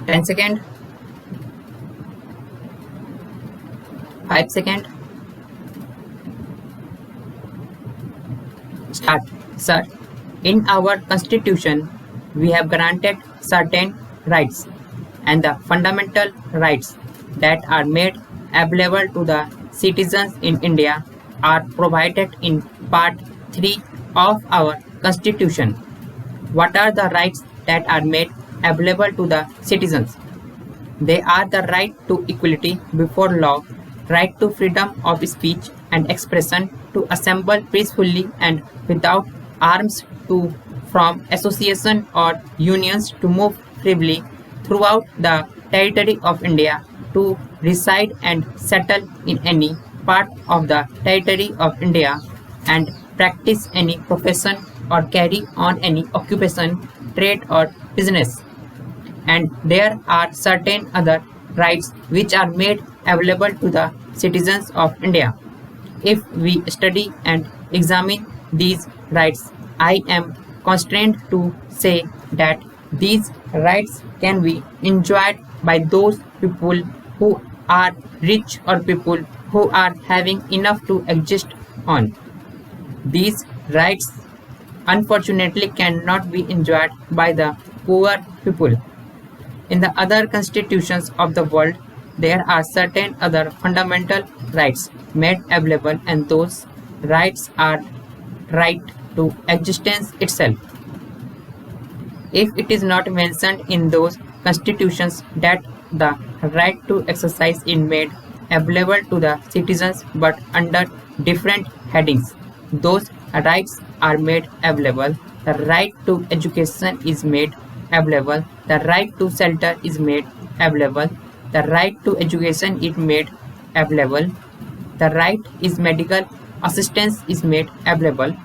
10 second, 5 second, start. Sir, in our constitution, we have granted certain rights and the fundamental rights that are made available to the citizens in India are provided in part 3 of our constitution. What are the rights that are made available to the citizens? They are the right to equality before law, right to freedom of speech and expression, to assemble peacefully and without arms, to form association or unions, to move freely throughout the territory of India, to reside and settle in any part of the territory of India, and practice any profession or carry on any occupation, trade or business. And there are certain other rights which are made available to the citizens of India. If we study and examine these rights, I am constrained to say that these rights can be enjoyed by those people who are rich or people who are having enough to exist on. These rights unfortunately cannot be enjoyed by the poor people. In the other constitutions of the world, there are certain other fundamental rights made available, and those rights are right to existence itself. If it is not mentioned in those constitutions that the right to exercise is made available to the citizens but under different headings, those rights are made available. The right to education is made available. The right to shelter is made available. The right to education is made available. The right is medical assistance is made available.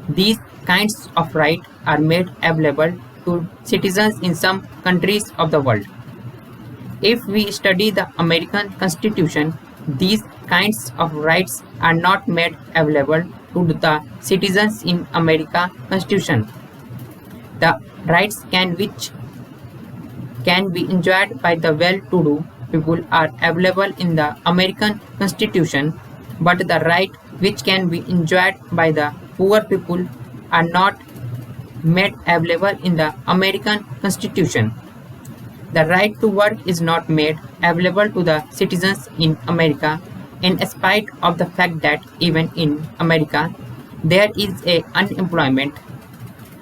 These kinds of rights are made available to citizens in some countries of the world. If we study the American Constitution, these kinds of rights are not made available to the citizens in America Constitution. The rights which can be enjoyed by the well-to-do people are available in the American Constitution, but the right which can be enjoyed by the poor people are not made available in the American Constitution. The right to work is not made available to the citizens in America, in spite of the fact that even in America there is unemployment.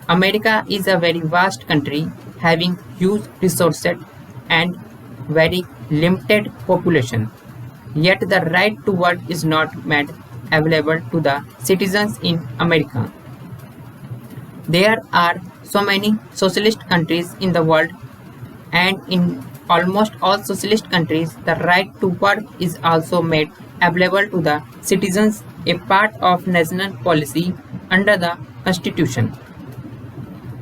America is a very vast country having huge resources and very limited population. Yet the right to work is not made available to the citizens in America. There are so many socialist countries in the world, and in almost all socialist countries, the right to work is also made available to the citizens, a part of national policy under the Constitution.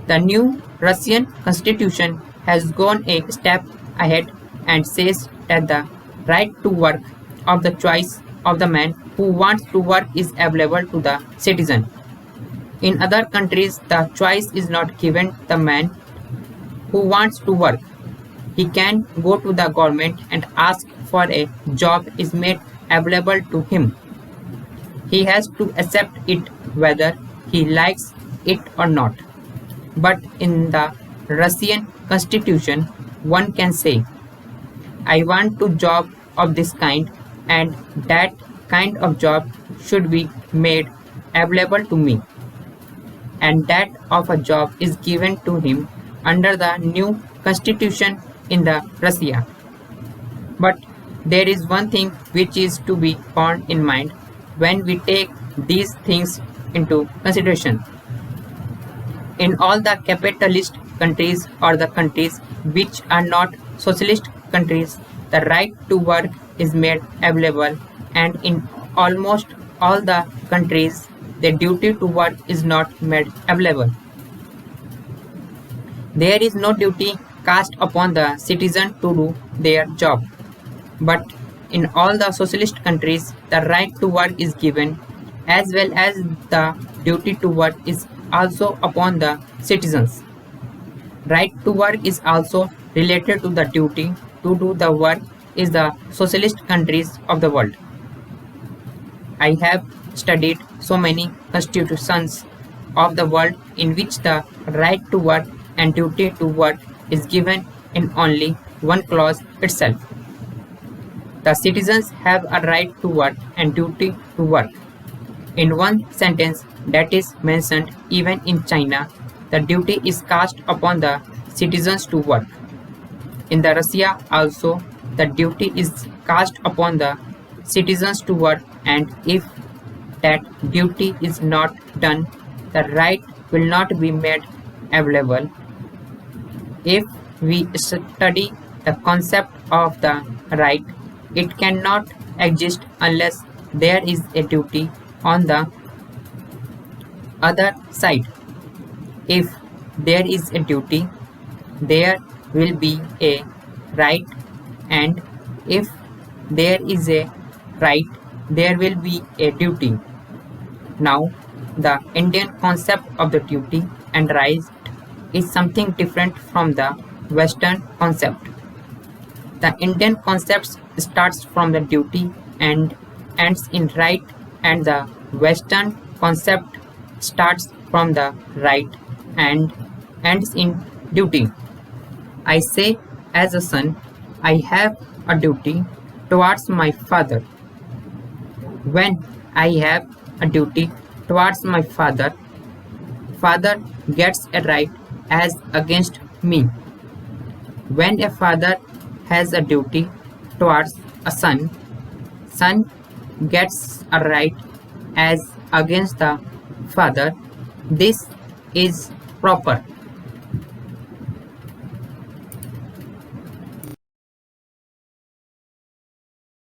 The new Russian Constitution has gone a step ahead and says that the right to work of the choice of the man who wants to work is available to the citizen. In other countries, the choice is not given the man who wants to work. He can go to the government and ask for a job is made available to him. He has to accept it whether he likes it or not. But in the Russian Constitution, one can say, I want a job of this kind, and that kind of job should be made available to me. And that of a job is given to him under the new constitution in the Russia. But there is one thing which is to be borne in mind when we take these things into consideration. In all the capitalist countries or the countries which are not socialist countries, the right to work is made available, and in almost all the countries, the duty to work is not made available. There is no duty cast upon the citizen to do their job. But in all the socialist countries, the right to work is given, as well as the duty to work is also upon the citizens. Right to work is also related to the duty to do the work is the socialist countries of the world. I have studied so many constitutions of the world in which the right to work and duty to work is given in only one clause itself. The citizens have a right to work and duty to work. In one sentence that is mentioned even in China, the duty is cast upon the citizens to work. In the Russia also, the duty is cast upon the citizens to work, and if that duty is not done, the right will not be made available. If we study the concept of the right, it cannot exist unless there is a duty on the other side. If there is a duty, there will be a right, and if there is a right, there will be a duty. Now, the Indian concept of the duty and right is something different from the Western concept. The Indian concept starts from the duty and ends in right, and the Western concept starts from the right and ends in duty. I say, as a son, I have a duty towards my father. When I have a duty towards my father, father gets a right as against me. When a father has a duty towards a son, son gets a right as against the father. This is proper.